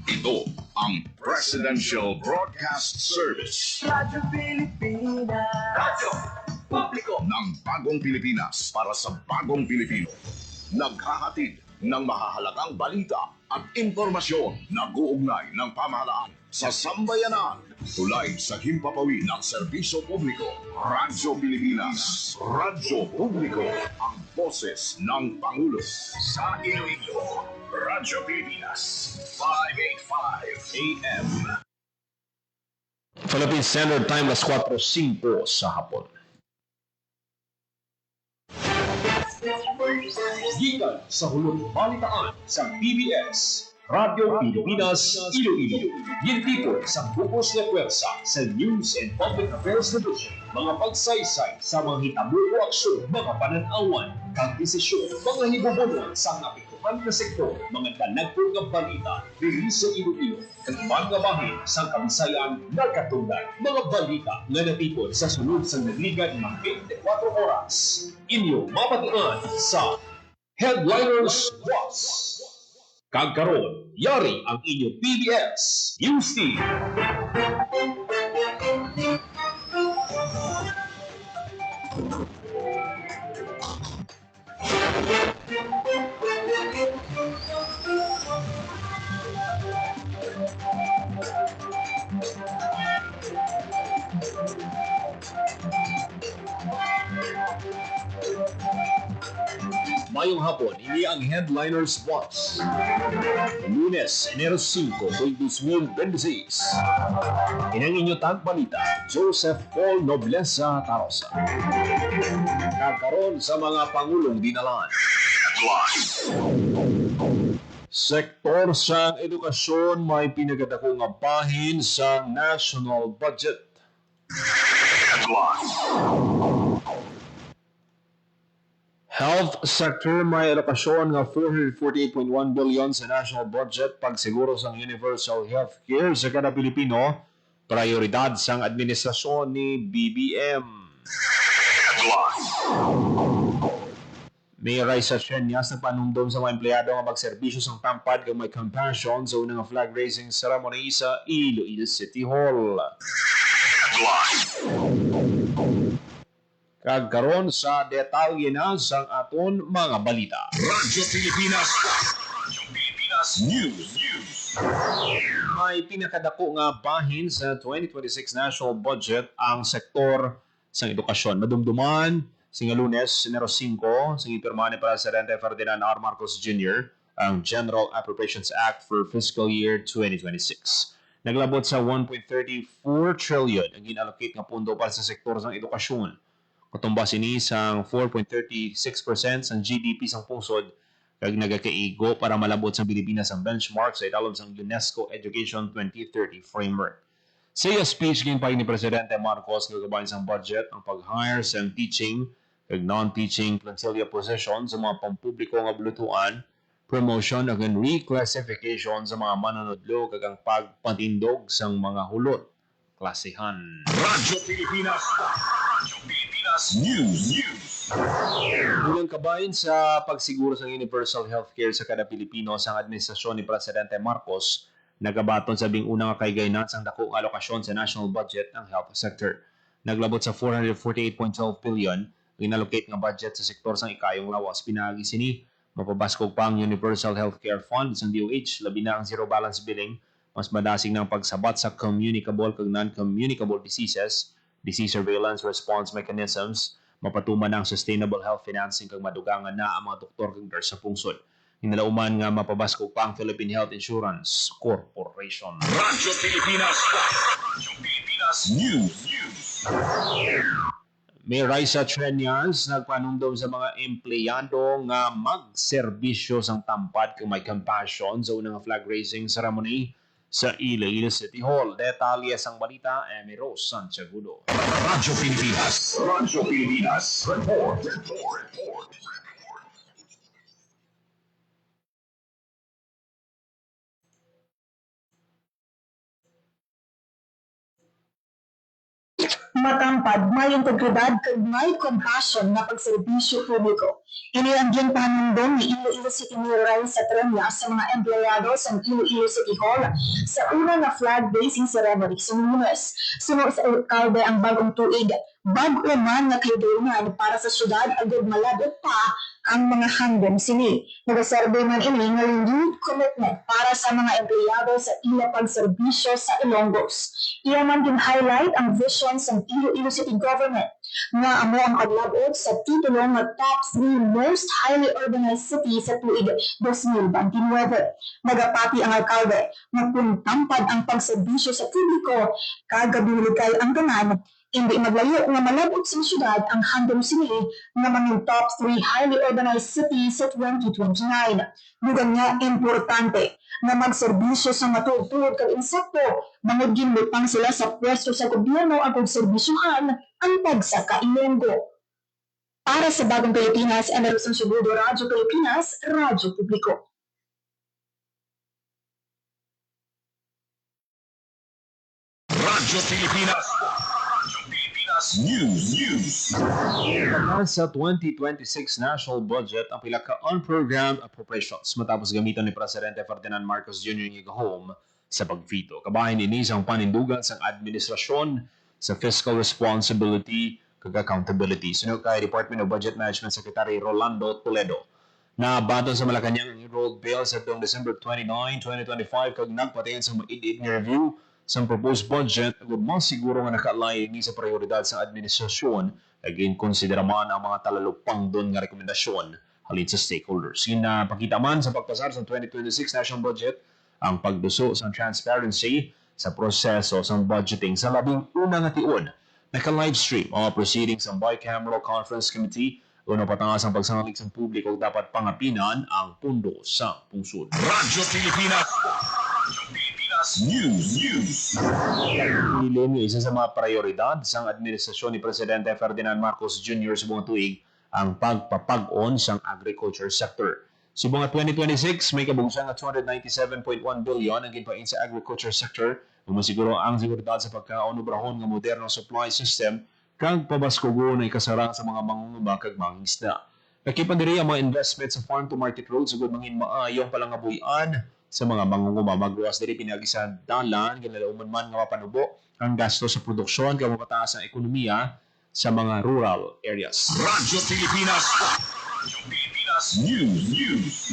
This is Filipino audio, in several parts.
Ito ang Presidential Broadcast Service. Radyo Pilipinas. Radyo Publiko ng Bagong Pilipinas para sa Bagong Pilipino. Naghahatid ng mahahalagang balita at impormasyon na guugnay ng pamahalaan sa sambayanan. Tulay sa himpapawid ng serbisyo publiko. Radyo Pilipinas. Radyo Publiko. Ang boses ng Pangulo. Sa Iloilo, Radyo Pilipinas. 585 AM. Philippine Standard Time, alas 4:05 sa hapon. Gikan sa hulong balitaan sa PBS, Radyo Pilipinas, Iloilo. Gintipo sa bukos na pwersa sa News and Public Affairs Division. Mga pagsaysay sa mga hitabo o aksyon, mga pananawan, kang desisyon, mga hibubunuan sa napikuhan na sektor, mga danagpong nga balita, diri sa Iloilo, at mga bahin sa Kabisayan nagkatungdan. Mga balita nga natipon sa sunod sa nagligad ng 24 oras. Inyo mapatian sa Headliners Watch. Kagkaroon, yari ang inyong PBS News Team. Mayong hapon, ini ang Headliners Watch. Lunes, Enero 5, 2026. Inang inyo tagbalita, Joseph Paul Nobleza Tarosa. Kagkaroon sa mga Pangulong dinalan. Sektor sa edukasyon may pinagadakong nga bahin sa national budget. Health sector may alokasyon nga 448.1 billion sa national budget pagsiguro sa universal health care sa kada Pilipino, prioridad sang administrasyon ni BBM. May Raisa Chenyas na panumdum sa mga empleyado nga magserbisyo sang tampad kag may compassion sa unang flag raising ceremony sa Iloilo City Hall. Kagkaroon sa detalye na sang aton mga balita. Radyo Pilipinas. Radyo Pilipinas News. May pinakadako nga bahin sa 2026 national budget ang sektor sa edukasyon. Madumduman sa Lunes, Enero 5, sa ipirma ni Presidente Ferdinand R. Marcos Jr. ang General Appropriations Act for Fiscal Year 2026. Naglabot sa 1.34 trillion ang inallocate nga pondo para sa sektor sa edukasyon. Katumbas ini sang 4.36% sang GDP sang pungsod kag nagakaigo para malabot sa Pilipinas ang benchmark sa italom sang UNESCO Education 2030 Framework. Sa iya speech ginpay ni Presidente Marcos nga gabahin sang budget ang pag-hire sang teaching kag non-teaching plantilla position sa mga pampubliko nga bulutuan, promotion ug reclassification sa mga manunodlo kag ang pagpatindog sang mga hulot klasihan. Radyo Pilipinas. Radyo Pilipinas News. Bilang kabahin sa pagsiguro sa universal healthcare sa kada Pilipino sa administrasyon ni Presidente Marcos, nagabaton sa bing unang kaygaynan sang dakong alokasyon sa national budget ng health sector. Naglabot sa 448.12 billion ang inallocate nga budget sa sektor sang ikayong lawas. Pinagi sini mapabaskog pa ang Universal Healthcare Fund sa DOH, labi na ang zero balance billing, mas madasig ng pagsabat sa communicable kag non-communicable diseases, disease surveillance response mechanisms, mapatuman ang sustainable health financing kag madugangan na ang mga doktor kag nurse sa pungsod. Hinalauman nga mapabaskog pa ang Philippine Health Insurance Corporation. Radyo Pilipinas. Radyo Pilipinas News. May Raisa Trenyas nagpanumdum sa mga empleyado nga magserbisyo sang tampad kag may compassion sa unang flag raising ceremony sa Iloilo City Hall. Detalye sang balita, Amy Rose Santiagudo. Radyo Pilipinas. Radyo Pilipinas. Report. Matampad, may integridad kag may compassion na pagserbisyo publiko. Ini ang ginpahanundong ni Iloilo City Mayor Ryan Satrania sa mga empleyado sa Iloilo City Hall sa una nga flag-raising ceremony sa Lunes. Sunod sa alkalde ang bagong tuig, bago man nga kahidunan para sa syudad agad malabot pa ang mga handom sini. Nagaserbe man ini nga renewed commitment para sa mga empleyado sa ila pagserbisyo sa Ilonggos. Iya man gin-highlight ang vision sa Iloilo City Government nga amo ang adlabot sa titulo nga top 3 most highly urbanized city sa tuig 2029. Nagapati ang alkalde nga kung tampad ang pagserbisyo sa publiko, kagabilikay ang tanan, hindi maglayo nga malabot sa syudad ang handom sini nga mga top 3 highly urbanized cities sa 2029. Dugang nga importante na magserbisyo sa matultulod kag insekto, bangod ginlutang sila sa pwesto sa gobyerno agud serbisyuhan ang pagsaka Ilonggo. Para sa Bagong Pilipinas, Emerson Sugudo, Radyo Pilipinas, Radyo Publiko. Radyo Pilipinas. Radyo Pilipinas News. Para sa 2026 national budget ang pila ka unprogrammed appropriations matapos gamiton ni Presidente Ferdinand Marcos Jr. ng igahom sa pagveto. Kabahin ini ang panindugan sa administrasyon sa fiscal responsibility kag accountability. Sunod kay Department of Budget Management Secretary Rolando Toledo na baton sa Malacanang ang enrolled bill sa tuong December 29, 2025 kag nagpatayon sa maid-id nga review sa proposed budget ug mas siguro nga nakaalay ni sa prioridad sa administrasyon aging konsidera man ang mga talalupang don nga rekomendasyon halin sa stakeholders. Ginapakita man sa pagpasar sa 2026 national budget ang pagduso sa transparency sa proseso sa budgeting sa labing una nga tiun. Naka-livestream ang proceedings ng Bicameral Conference Committee uno patangas ang pagsangalik sa publiko dapat pangapinan ang pundo sa pungsod. Radyo Pilipinas. Radyo Pilipinas News. Hilin nga isa sa mga prioridad sa administrasyon ni Presidente Ferdinand Marcos Jr. sa buong tuig ang pagpapag-on sa agriculture sector. Sa mga 2026, may kabungsan nga 297.1 billion ang ginpain sa agriculture sector ug masiguro ang seguridad sa pagkaonobrahon nga modernong supply system kag pabaskugo na ikasarang sa mga mangunguma kag mangingisda. Nakipan diri ang mga investment sa farm to market roads ug mangin maayong palangabuyan sa mga mangunguma. Magluwas diri pinagi sa dalan ginalauman man nga mapanubo ang gasto sa produksyon kag mapataas ang ekonomiya sa mga rural areas. Radyo Pilipinas. Radyo Pilipinas News.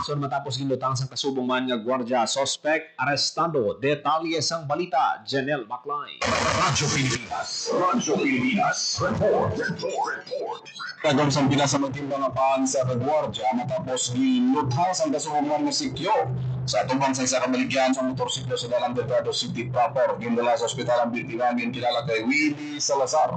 So matapos ginlutang sa kasubong man nga gwardiya, suspect arestado. Detalye sang balita, Janelle Maclay. Radyo Pilipinas. Radyo Pilipinas. Report. Kagam sa Pinas sa magtimbang nga paan sa kagwardya matapos ginlutang sa kasubong man nga sikyo sa tubang sa isa ka baligyan sa motorsiklo sa Dalang Delgado City proper. Gindala sa ospital ang bitinangin kilala kay Willie Salazar.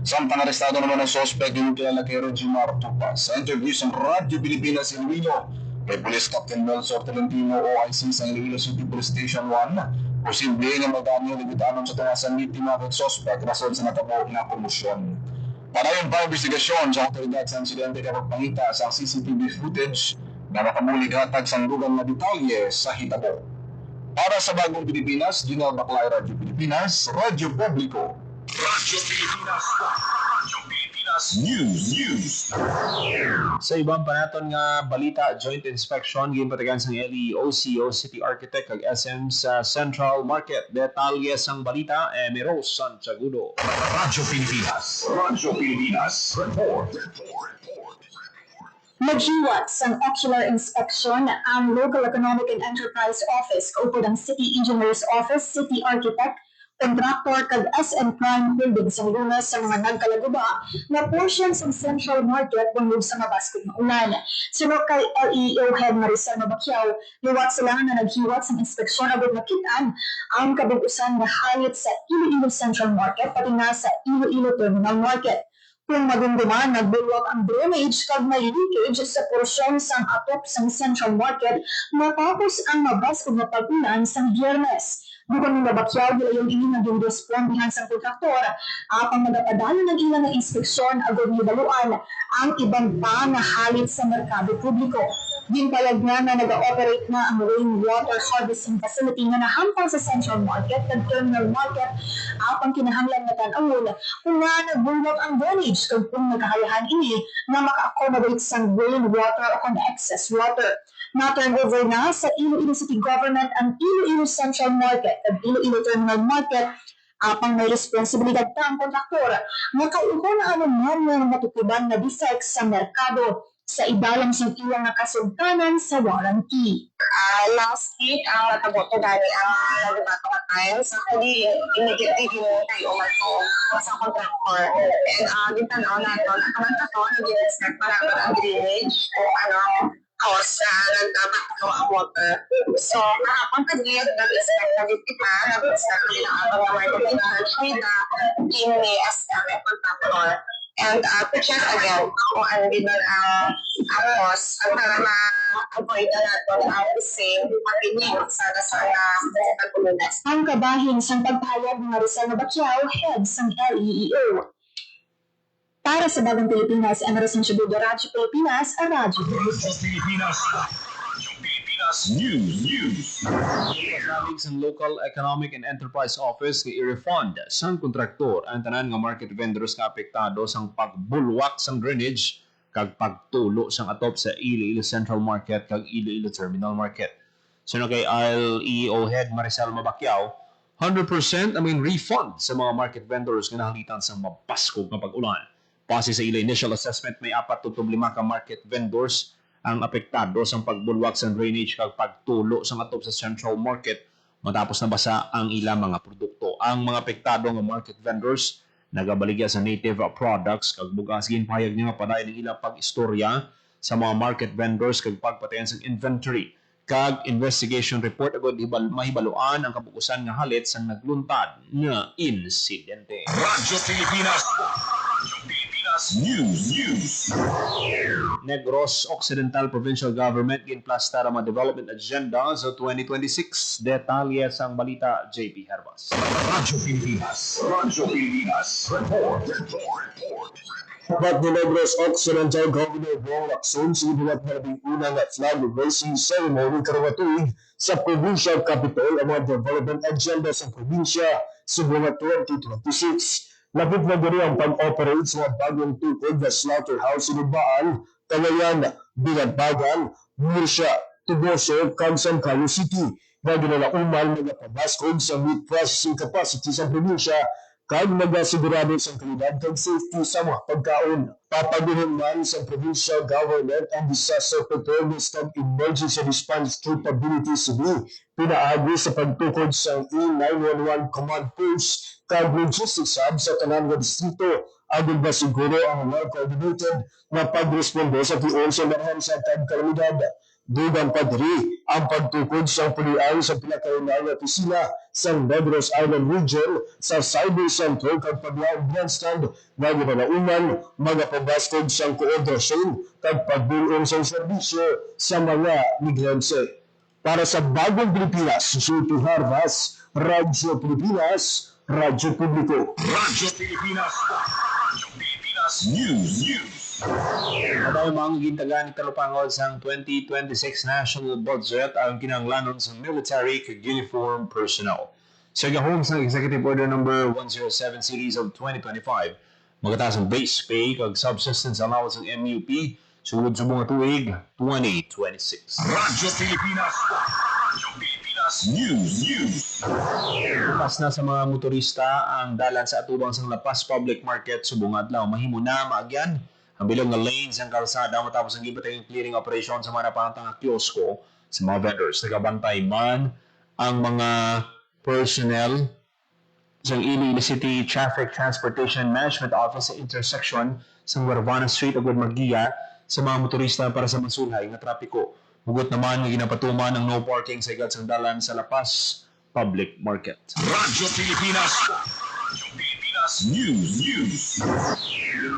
Samtang arestado naman ang suspect yung kilala kay Regimar Tupas. Sa interview sa Radyo Pilipinas Iloilo, kay Police Captain Melzor Tolentino OIC sa Iloilo City Police Station 1, posible nga magdami ang libitanon sa tungasan biktima kay suspect rason sa natabo na komosyon. Para yung pa-investigasyon sa otoridad sa insidente kapag pangita sa CCTV footage na makamulig hatag sa lugang na detalye sa hitabo. Para sa Bagong Pilipinas, Ginal Baclay, Radyo Pilipinas, Radyo Publiko. Radyo Pilipinas. Radyo Pilipinas News. Sa ibang panaton nga balita, joint inspection ginpatagan sa LEOCO City Architect kag SM sa Central Market. Detalye sang balita, Rose Santiagudo. Radyo Pilipinas. Radyo Pilipinas. Report. Naghiwat sang ocular inspection ang Local Economic and Enterprise Office kaupod ang City Engineers Office, City Architect, Contractor kag SM Prime Holdings sa Lunes sa mga nagkalaguba na portion sa Central Market bungod sa mabaskog na ulan. Sunod kay LEO Head Maricel Mabakyaw, liwat sila na naghiwat sa inspeksyon agad nakitaan ang kabugusan na halit sa Iloilo Central Market pati na sa Iloilo Terminal Market. Kung magumduman, nagbulwag ang drainage kag may leakage sa porsyon sang atop sang Central Market matapos ang mabaskog na pag-ulan sang Biyernes. Bukod ng Mabakyaw, yung ini naging respondihan sa kontraktor apang magapadalo ng ilang na inspeksyon agad nibaluan ang ibang pa na halit sa merkado publiko. Ginpayag niya na nag-ooperate na ang rainwater harvesting facility na nahampang sa Central Market at Terminal Market apang kinahanglan na tan-awon kung nga nagbulwag ang drainage kung nagkahayahan ini na maka-accommodate sa rainwater o kung excess water. Na-turn over na sa Iloilo City Government ang Iloilo Central Market at Iloilo Terminal Market apang may responsibilidad pa ang kontraktor nga kauho na anuman ng matutuban na defects sa merkado sa ibalang sa ilang nakasugtanan sa warranty. Last week, ang natabo ko dali ang nagbato ka times. Actually, immediately hinintay o mato sa contractor. And gintanaw na ito, nakamanta to, hindi respect para ang drainage o cause na nagbabato ang water. So, kahapon kaglit, nag-respect na dito pa, nag-respect na ang mga marketing charge with the team ni SM contractor. And to check again kung ano din ang cost at para ma-avoid na natin ang same happening sa pagpulunas. Ang kabahin sa pagpahayag ng Rizal Baquiao, head ng LEEO. Para sa Bagong Pilipinas, Emerson Shabudo, Radyo Pilipinas, Radyo Pilipinas. News. Kasabing sa Local Economic and Enterprise Office nga i-refund sang kontraktor ang tanan nga market vendors nga apektado sang pagbulwak sang drainage kag pagtulo sang atop sa Iloilo Central Market kag Iloilo Terminal Market. So na kay LEO Head Maricel Mabaquiao, 100% ang refund sa mga market vendors nga nahalitan sa mapaskog nga pag-ulan. Base sa ila initial assessment, may 4 to 5 ka market vendors ang apektado sa pagbulwak sa drainage kag pagtulo sa atop sa Central Market matapos na basa ang ilang mga produkto. Ang mga apektado nga market vendors nagabaligya sa native products kag bugas ginpahayag niya nga paday ng ilang pag-istorya sa mga market vendors kag pagpatayan sa inventory kag investigation report agad mahibaluan ang kabukusan nga halit sa nagluntad nga insidente. Radyo Pilipinas. News. Negros Occidental Provincial Government ginplastar ang mga development agenda sa 2026. Detalye sa balita, JP Herbas. Radyo Pilipinas. Report. But the Negros Occidental Governor Bong Lacson sinulat na labing unang flag raising ceremony karong tuig sa provincial capital ang mga development agenda sa probinsya sa buwan 2026. Lapit na gani ang pag-operate sa bagong tukod na slaughterhouse sa Lubaan, Cagayan, Binagbagan, Murcia, Tuboso, Kansan, Cayo City. Na ginalauman mga pabaskog sa meat processing capacity sa probinsya kag nagasigurado sa kalidad kag safety sa mga pagkaon. Papaguhin man sa provincial government ang disaster preparedness kag emergency response capability CB pinaagi sa pagtukod sa E911 command post kag logistics hub sa tanan nga distrito agon ba siguro ang well-coordinated na pagresponde sa tiyon sa emerhensiya kag kalamidad. Dugang padri ang pagtukod sa pulian sa pinakaunang opisina sa Negros Island Region sa Cyber Center kag paglaong grandstand na ginalauman mga pabaskog sa koordinasyon kag pagbuon sa serbisyo sa mga migrante. Para sa Bagong Pilipinas, Susuti Harvas, Radyo Pilipinas, Radyo Publiko. Radyo Pilipinas. News. Matay mga gintagan ni Talupangod sa 2026 national budget ang kinahanglanon sa military kag uniform personnel. Sa gahom sa Executive Order number 107 series of 2025, magataas ang base pay kag subsistence allowance ng MUP sugod sa mga tuig 2026. Radyo Pilipinas. News. Pas na sa mga motorista ang dalan sa atubang sang Lapas Public Market subong adlaw mahimo na maagyan ang bilog nga lanes ang kalsada matapos ang gibatay clearing operation sa mga napangatang kiosko sa mga vendors. Nagabantay man ang mga personnel sa Iloilo City Traffic Transportation Management Office sa intersection sa Guarvana Street ug Maggia sa mga motorista para sa masulhay nga trapiko. Hugot naman nga ginapatuman ang no parking sa igat sang dalan sa Lapas Public Market. Radyo Pilipinas. News.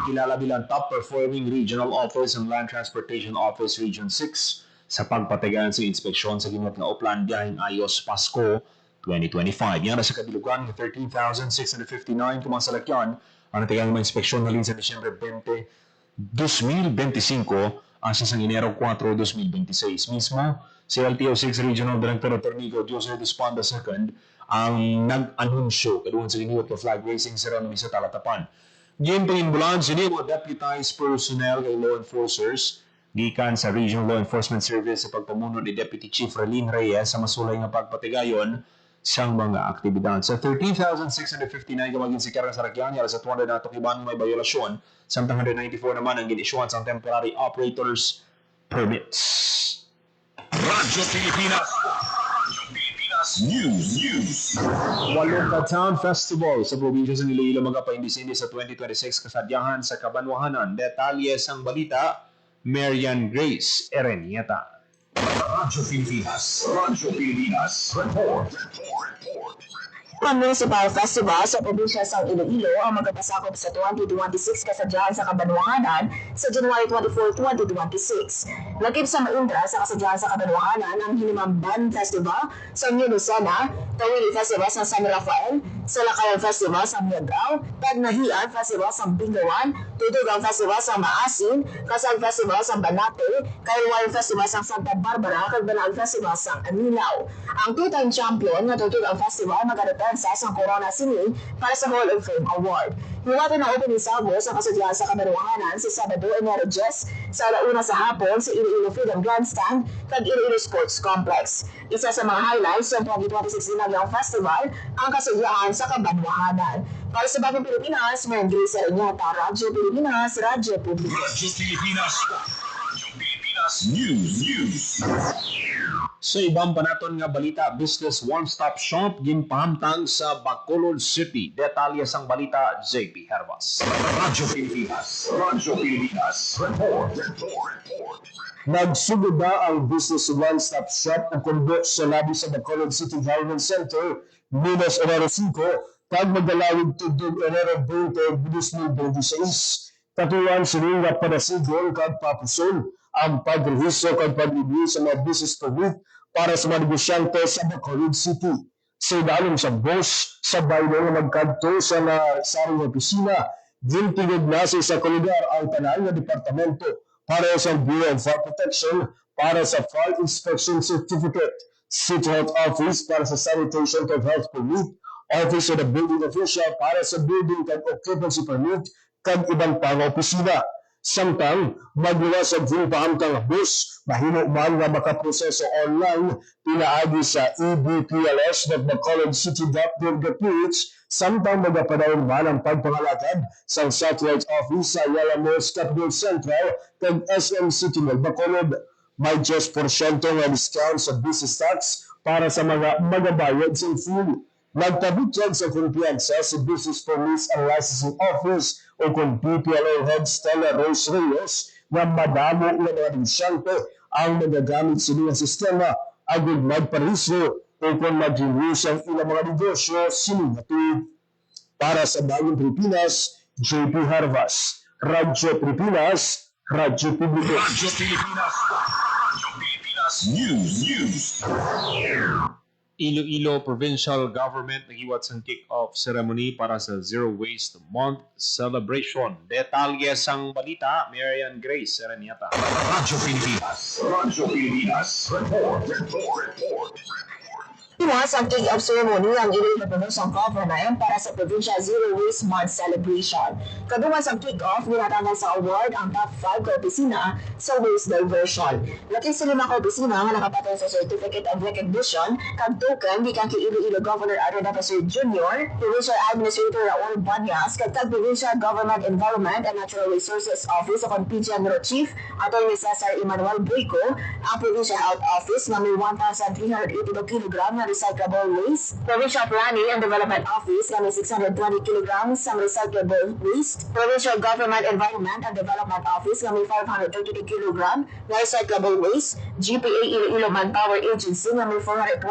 Kilala bilang top performing regional office ng Land Transportation Office Region 6 sa pagpatagan sa inspeksyon sa gingat nga Oplan biyaheng Ayos Pasko 2025. Yan na sa kabilugan ng 13,659 kumasalakyan ang natigang mga inspeksyon halin sa Disyembre 20, 2025 sa Enero 4, 2026. Mismo, si LTO6 Regional Director Attorney Jose Desponda II ang nag-anunsyo kaduhan sa giniwat ka flag raising ceremony sa Talatapan. Ginpangimbulan sa mga deputized personnel kay law enforcers gikan sa Regional Law Enforcement Service sa pagpamuno ni Deputy Chief Relin Reyes sa masulay nga pagpatigayon sang mga aktibidad. Sa 13,659 kamagin si Karen Sarakian, sa 200 na iban may biolasyon, samtang 194 naman ang ginisyoan sa temporary operators permits. Radyo Pilipinas. Radyo Pilipinas News. Walong ka-town festival sa probinsya sa Iloilo magapaindisindi sa 2026 kasadyahan sa Kabanwahanan. Detalye sang balita, Marian Grace Erenieta. Radyo Pilipinas. Radyo Pilipinas. Report. Ang Municipal Festival sa probinsya sa Iloilo ang magpapasakop sa 2026 kasadyahan sa Kabanwahanan sa January 24, 2026. Lakip sa Maindra sa kasadyahan sa Kabanwahanan ang Hinimamban Festival sa New Lucena, Tawili Festival sa San Rafael, Salakayan Festival sa Miagao, Tagnahian Festival sa Bingawan, Tutugang Festival sa Maasin, Kasal Festival sa Banate, Kailwayan Festival sa Santa Barbara, Kagbanag Festival sa Anilaw. Ang two-time champion na Tutugang Festival magkadepensa sa Corona Sini para sa Hall of Fame Award. Hiwati na opening salvo sa kasadyahan sa Kabanwahanan sa Sabado, Enero 10 sa alauna sa hapon sa Iloilo Freedom Grandstand kag Iloilo Sports Complex. Isa sa mga highlights ng 2026 Dinagyang Festival ang kasadyahan sa Kabanwahanan. Para sa Bagong Pilipinas, Marian Grace Erenieta, Radyo Pilipinas, Radyo Publiko. Radyo Pilipinas. Radyo Pilipinas News. Sa ibang panaton nga balita, Business One-Stop Shop ginpahamtang sa Bacolod City. Detalye sang balita, JP Hervas. Radyo Pilipinas. Radyo Pilipinas. Report. Nagsugod na ang Business One-Stop Shop o kundo sa labi sa Bacolod City Government Center, Lunes, Enero 5, kag magdalawig tugtog Enero 20, 2026. Katuan sila nga panasigol kag papuson ang pagrehiso kag pag-review sa mga business permit para sa mga negosyante sa Bacolod City. Sa ilalim sa boss sa bayan nga magkadto sa nasaring opisina, gintigod na sa isa lugar ang tanan nga departamento para sa Bureau of Fire Protection para sa Fire Inspection Certificate, City Health Office para sa Sanitation kag Health Permit, Office of the Building Official para sa Building kag Occupancy Permit kag ibang pang opisina. Samtang magluwas sa pahamtang bus, mahimo man nga makaproseso online pinaagi sa ebpls.bacolodcity.gov.ph samtang magapadayon man ang pagpangalakad sa satellite office sa Yalamos Capital Central kag SM City ng Bacolod. May 10% nga discount sa business tax para sa mga magabayad sa fuel. Nagtabutyag sa kumpiyansa si Business Permits and Licensing Office o kung BPLO Head Stella Rose Reyes na madamo ng mga negosyante ang magagamit sa mga sistema agad magparisyo o kung mag-renews ang ilang mga negosyo sinungatid. Para sa Bagong Pilipinas, JP Harvas, Radyo Pilipinas, Radyo Publiko. Radyo Pilipinas. Radyo Pilipinas News. Iloilo Provincial Government nagiwat sang kick-off ceremony para sa Zero Waste Month celebration. Detalye sang balita, Marian Grace Erenieta. Radyo Pilipinas. Radyo Pilipinas. Report. Iwas ang kick-off ceremony ang Iloilo Provincial Government para sa Provincial Zero Waste Month celebration. Kaduman sa kick-off, ginatanan sa award ang top 5 ka-opisina sa waste diversion. Laki sa 5 ka-opisina nga nakapatay sa Certificate of Recognition kag token gikan kay Iloilo Governor Adrian Dapasur Jr., Provincial Administrator Raul Banyas kag Provincial Government Environment and Natural Resources Office o PG General Chief Attorney Cesar Emmanuel Buico, ang Provincial Health Office na may 1,382 kg na recyclable waste, Provincial Planning and Development Office na may 620 kg sa recyclable waste, Provincial Government Environment and Development Office na may 532 kg na recyclable waste, GPA Iloilo Manpower Agency na may 427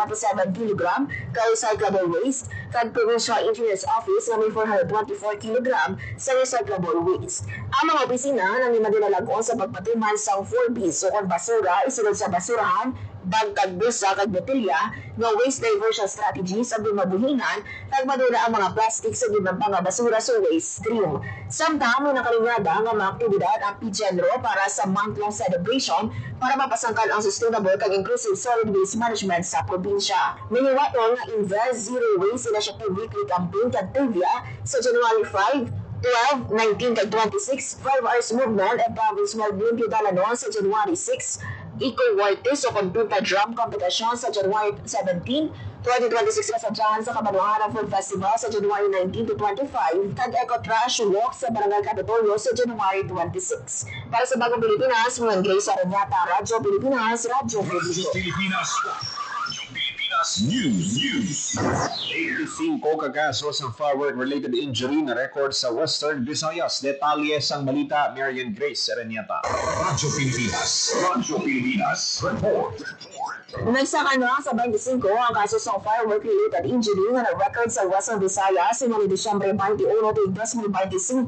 kg ka recyclable waste, kag Provincial Engineers Office na may 424 kg sa recyclable waste. Ang mga opisina nang madinalagon sa pagpatuman sa 4Bs o basura isulod sa basurahan, bangkag busa kag botelya nga waste diversion strategy sa gumabuhinan kag madula ang mga plastic sa gibang mga basura sa waste stream. Samtang may nakalingada nga mga aktibidad ang PGENRO para sa month-long celebration para mapasangkal ang sustainable kag inclusive solid waste management sa probinsya. Miniwato nga Invest Zero Waste Initiative Weekly Campaign kag trivia sa January 5, 12, 19, kag 26, 5 hours movement at province wide limpyo dalanon sa January 6, Eco-Wartis o Computer Drum Competition sa January 17, 2026 kasadyahan sa Kabanuaran Food Festival sa January 19 to 25, kag Eco-Trash Walk sa Barangay Capitolio sa January 26. Para sa Bagong Pilipinas, mga Grace Aranyata, Radyo Pilipinas, Radyo Publiko. Pilipinas. Radyo Pilipinas News. 85 kagasos ng firework-related injury na record sa Western Visayas. Detalye sang balita, Marian Grace Aranyata. Radyo Pilipinas. Radyo Pilipinas. Report. Nagsaka na sa 25 ang kaso sa firework-related injury nga na-record sa Western Visayas simula Disyembre 21 tuig 2025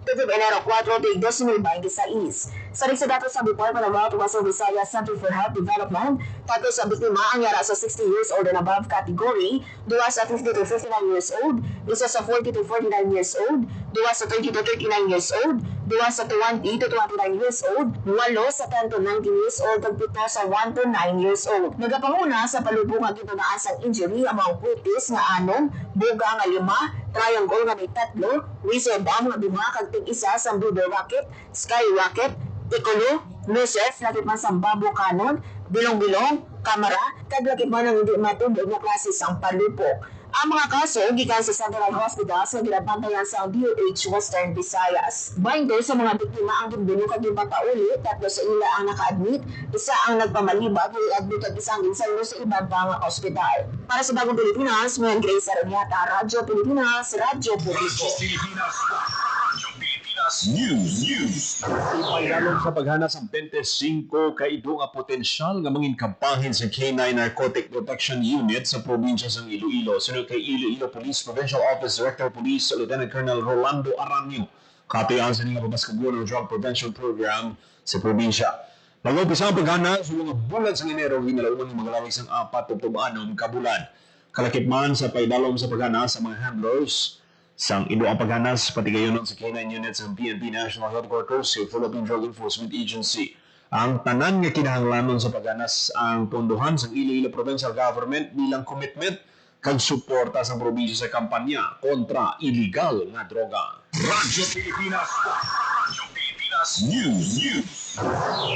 tuwing Enero 4 tuig 2026. Sa datos sa Department of Health Western Visayas Center for Health Development, tatlo sa biktima ang yara sa 60 years old and above category, duwa sa 50 to 59 years old, isa sa 40 to 49 years old, duwa sa 30 to 39 years old, duwa sa 20 to 29 years old, walo sa 10 to 19 years old, ug pito sa 1 to 9 years old. Nagapanguna sa palubong nga gitunaan sa injury ang mga kutis nga anom, buga nga 5, triangle nga may 3, whistle bomb nga 5 kag tig-isa sa Blue Rocket, Sky Rocket, Piccolo, Lucef, lakit man sa babo cannon, bilong-bilong, kamera, kag lakit man ang hindi matubog nga klase sang palupok. Ang mga kaso gikan sa Central Hospital sa ginabantayan sa DOH Western Visayas. 20 sa mga biktima ang ginbuno kag gipatauli, 3 sa ila ang naka-admit, isa ang nagpamalibag ug admit kag isang ginsaldo sa ibang pang ospital. Para sa Bagong Pilipinas, Mayan Grace Aranyata, Radyo Pilipinas, Radyo Publiko. Pilipinas. Radyo Pilipinas News. Ipailalong sa paghanap sa 25 kaido nga potensyal nga mangin kampahin sa K9 Narcotic Protection Unit sa probinsya ng Iloilo. Sunod kay Iloilo Police Provincial Office Director Police Lieutenant Colonel Rolando Aranio. Katiyan sa mga pabaskabuan ng Drug Prevention Program sa probinsya. Mag-umpisa ang paghanap sa mga bulan sa Enero, ginalauman ng mga lawig sang 4 o 6 kabulan. Kalakip man sa paidalom sa paghanap sa mga handlers sang ido ang paghanas pati gayon sa K9 units ng PNP National Headquarters sa Philippine Drug Enforcement Agency. Ang tanan nga kinahanglanon sa paghanas ang pondohan sa Iloilo Provincial Government bilang commitment kag suporta sa probinsya sa kampanya kontra illegal nga droga. Radyo Pilipinas. Radyo Pilipinas News.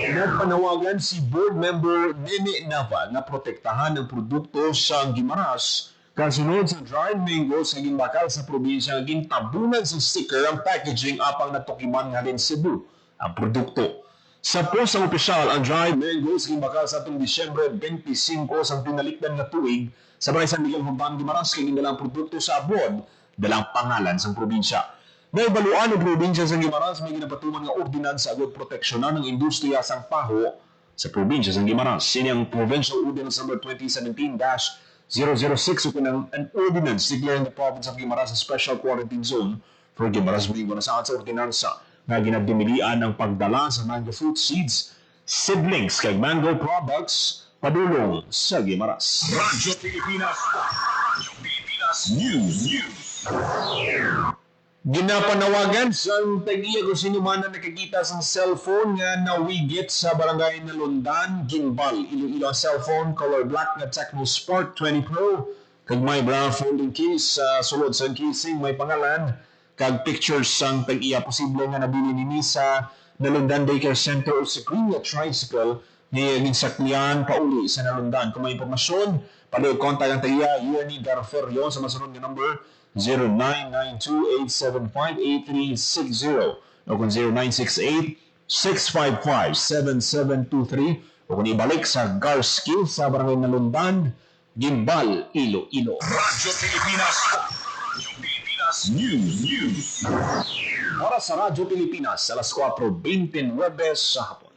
Nagpanawagan si board member Nene Nava na protektahan ang produkto sa Guimaras kasunod sa dried mangoes nga ginbakal sa probinsya nga gintabunan sa sticker ang packaging apang natukiman nga din Cebu ang produkto. Sa post ng opisyal, ang dried mangoes ginbakal sa atong Disyembre 25 sa pinalikdan nga tuig sa Barangay San Miguel Humban Guimaras kay gindalang produkto sa abroad dalang pangalan sa probinsya. Naibaluan ng probinsya sa Guimaras may ginapatuman nga ordinansa agad proteksyonan ng industriya sang paho sa probinsya sa Guimaras. Sini ang Provincial Ordinance number 2017-006 upang an ordinance declaring the province of Guimaras a special quarantine zone for Guimaras Baligo na sa ordinansa na ginadumilian ang pagdala sa mango fruit seeds, seedlings kag mango products padulong sa Guimaras. Radyo Pilipinas. Radyo Pilipinas News. Ginapanawagan sa tagiya kung sino man na nakikita sa cellphone nga nawigit sa barangay na Lundan, Ginbal. Iloilo ang cellphone, color black na Tecno Sport 20 Pro. Kag may brown folding case sa sulod sa casing, may pangalan. Kag pictures sang tagiya posible nga nabili ni sa Nalundan Daycare Center o sa Green Tricycle ni ginsaklian pauli sa Nalundan. Kung may impormasyon, padayon kontak ang tagiya Yerny Garferio sa masunod nga number 0992-875-8360 o kung 0968-655-7723 o kung ibalik sa Garskill sa Barangay Nalundan, Gimbal, Iloilo. Radyo Pilipinas. Radyo Pilipinas News. Oras sa Radyo Pilipinas, alas 4:29 sa hapon.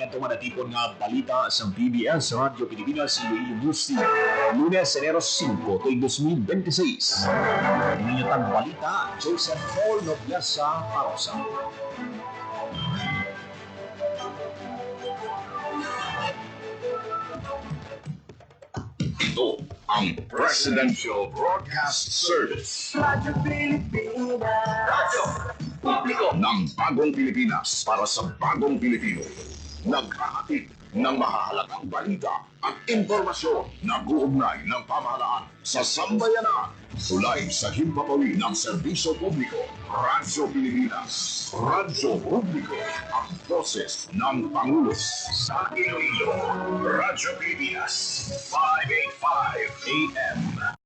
Ito manatipon nga balita sa PBS Radyo Pilipinas Iloilo News Team. Lunes, Enero 5, tuig 2026. Ninyo tang balita, Joseph Paul Noblesa Parosa. Ito ang Presidential Broadcast Service. Radyo Pilipinas. Radyo Publiko ng Bagong Pilipinas para sa Bagong Pilipino. Naghahatid ng mahahalagang balita at impormasyon na guugnay ng pamahalaan sa sambayanan. Tulay sa himpapawid ng serbisyo publiko. Radyo Pilipinas. Radyo Publiko. Ang boses ng Pangulo sa Iloilo. Radyo Pilipinas. 5